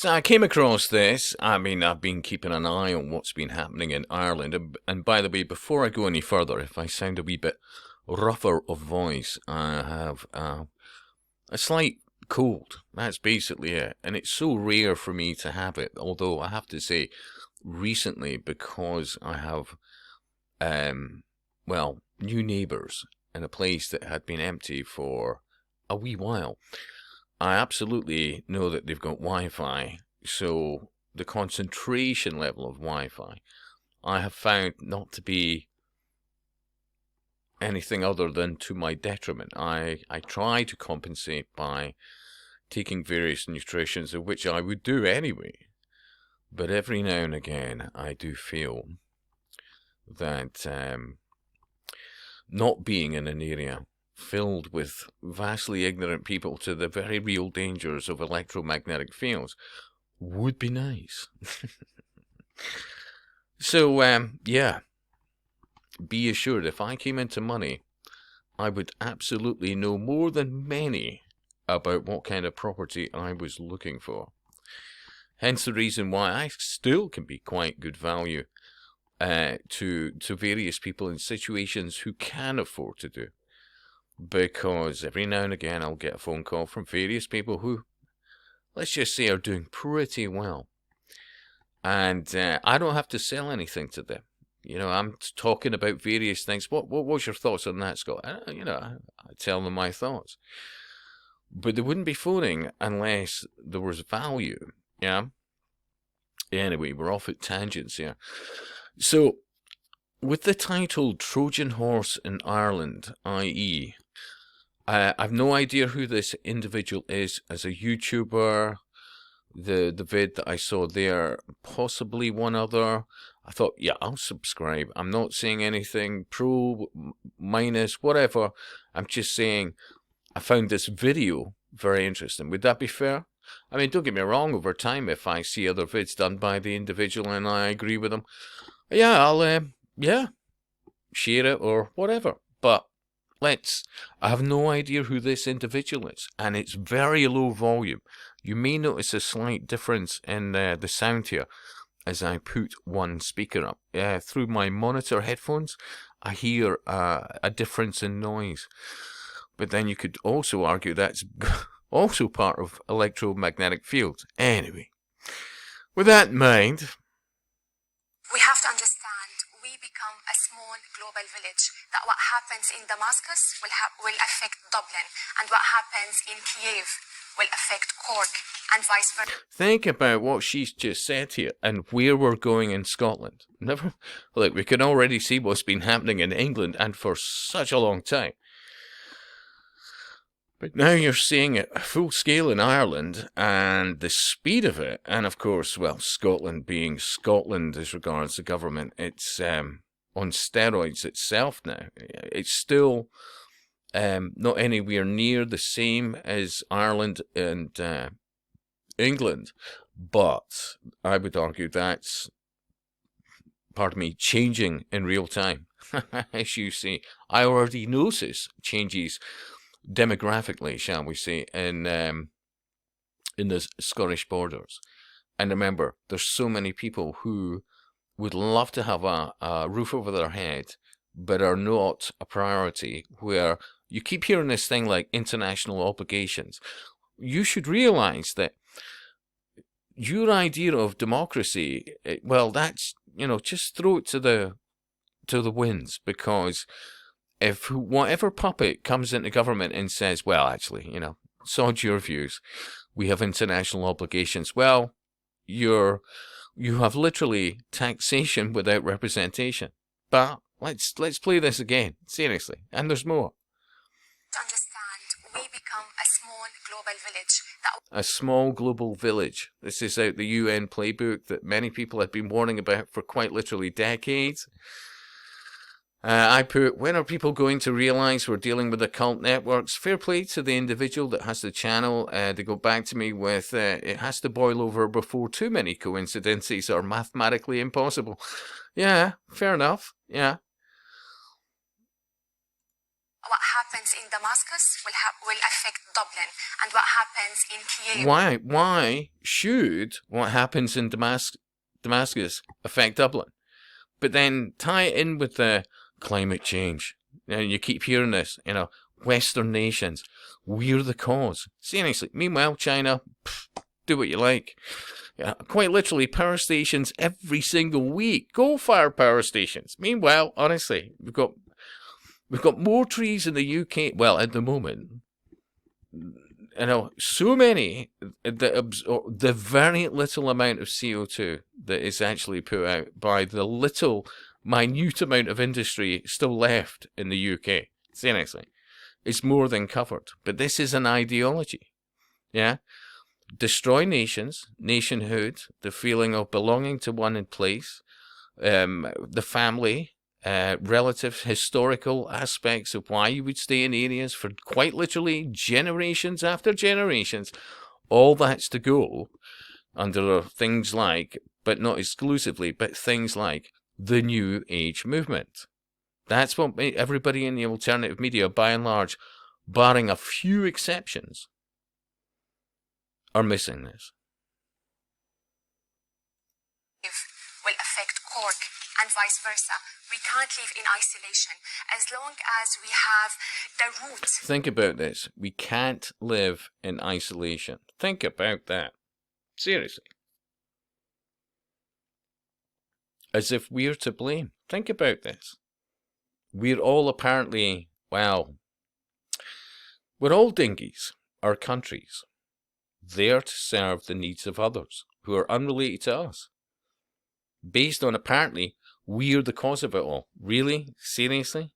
So I came across this. I mean, I've been keeping an eye on what's been happening in Ireland. And by the way, before I go any further, if I sound a wee bit rougher of voice, I have a slight cold. That's basically it. And it's so rare for me to have it. Although I have to say, recently, because I have, new neighbours in a place that had been empty for a wee while. I absolutely know that they've got Wi-Fi, so the concentration level of Wi-Fi I have found not to be anything other than to my detriment. I try to compensate by taking various nutritions, of which I would do anyway, but every now and again I do feel that not being in an area filled with vastly ignorant people to the very real dangers of electromagnetic fields would be nice. So, yeah, be assured if I came into money, I would absolutely know more than many about what kind of property I was looking for. Hence the reason why I still can be quite good value to various people in situations who can afford to do. Because every now and again I'll get a phone call from various people who, let's just say, are doing pretty well. And I don't have to sell anything to them. You know, I'm talking about various things. What was your thoughts on that, Scott? I tell them my thoughts. But they wouldn't be phoning unless there was value. Yeah? Anyway, we're off at tangents here. So, with the title Trojan Horse in Ireland, i.e., I've no idea who this individual is as a YouTuber. The vid that I saw there, possibly one other. I thought, yeah, I'll subscribe. I'm not saying anything pro, minus, whatever. I'm just saying I found this video very interesting. Would that be fair? I mean, don't get me wrong, over time, if I see other vids done by the individual and I agree with them, yeah, I'll, share it or whatever. But I have no idea who this individual is, and it's very low volume. You may notice a slight difference in the sound here as I put one speaker up. Through my monitor headphones, I hear a difference in noise. But then you could also argue that's also part of electromagnetic fields. Anyway, with that in mind, we have to understand we become a small global village. That what happens in Damascus will affect Dublin, and what happens in Kiev will affect Cork, and vice versa. Think about what she's just said here and where we're going in Scotland. Look, we can already see what's been happening in England and for such a long time. But now you're seeing it full scale in Ireland, and the speed of it, and of course, well, Scotland being Scotland as regards the government, it's on steroids itself now. It's still not anywhere near the same as Ireland and England, but I would argue that's, changing in real time. As you see, I already notice changes demographically, shall we say, in the Scottish borders. And remember, there's so many people who would love to have a roof over their head, but are not a priority, where you keep hearing this thing like international obligations. You should realize that your idea of democracy, well, that's, just throw it to the winds, because if whatever puppet comes into government and says, well, actually, sod your views, we have international obligations, well, you have literally taxation without representation. But let's play this again, seriously, and there's more. To understand, we become a small global village. A small global village. This is out the UN playbook that many people have been warning about for quite literally decades. I put, when are people going to realise we're dealing with occult networks? Fair play to the individual that has the channel. They go back to me with, it has to boil over before too many coincidences are mathematically impossible. Yeah, fair enough. Yeah. What happens happens in Damascus will affect Dublin, and what happens in Kiev. Why should what happens in Damascus affect Dublin? But then tie it in with the climate change. And you keep hearing this, Western nations, we're the cause. Seriously. Meanwhile, China, do what you like. Quite literally, power stations every single week. Coal-fired power stations. Meanwhile, honestly, we've got more trees in the UK. Well, at the moment, so many that absorb the very little amount of CO2 that is actually put out by the little minute amount of industry still left in the UK. Seriously, it's more than covered. But this is an ideology, yeah. Destroy nations, nationhood, the feeling of belonging to one place, the family, relative historical aspects of why you would stay in areas for quite literally generations after generations. All that's to go under things like, but not exclusively, but things like the New Age movement. That's what everybody in the alternative media, by and large, barring a few exceptions, are missing this. Will affect Cork and vice versa. We can't live in isolation as long as we have the roots. Think about this. We can't live in isolation. Think about that. Seriously. As if we're to blame. Think about this. We're all apparently, we're all dinghies, or countries, there to serve the needs of others who are unrelated to us. Based on apparently we're the cause of it all. Really? Seriously?